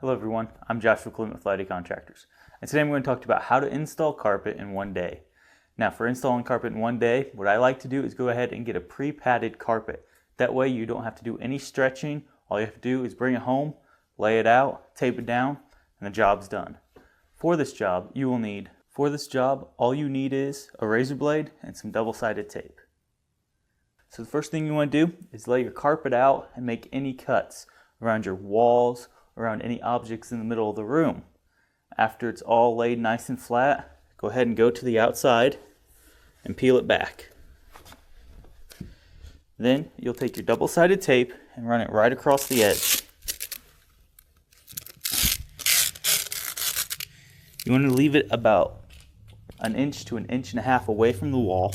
Hello everyone, I'm Joshua Clinton with Lighty Contractors, and today I'm going to talk about how to install carpet in one day. Now for installing carpet in one day, what I like to do is go ahead and get a pre-padded carpet. That way you don't have to do any stretching. All you have to do is bring it home, lay it out, tape it down, and the job's done. For this job, all you need is a razor blade and some double-sided tape. So the first thing you want to do is lay your carpet out and make any cuts around your walls, around any objects in the middle of the room. After it's all laid nice and flat, go ahead and go to the outside and peel it back. Then you'll take your double-sided tape and run it right across the edge. You want to leave it about an inch to an inch and a half away from the wall.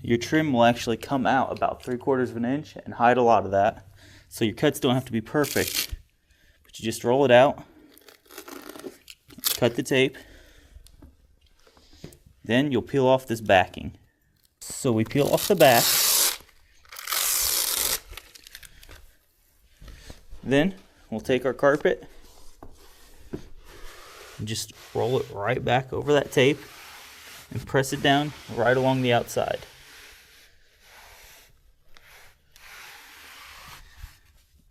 Your trim will actually come out about 3/4 of an inch and hide a lot of that. So your cuts don't have to be perfect, but you just roll it out, cut the tape, then you'll peel off this backing. So we peel off the back, then we'll take our carpet and just roll it right back over that tape and press it down right along the outside.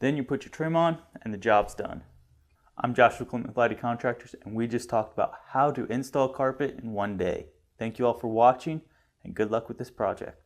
Then you put your trim on and the job's done. I'm Joshua Clinton with Lighty Contractors, and we just talked about how to install carpet in one day. Thank you all for watching and good luck with this project.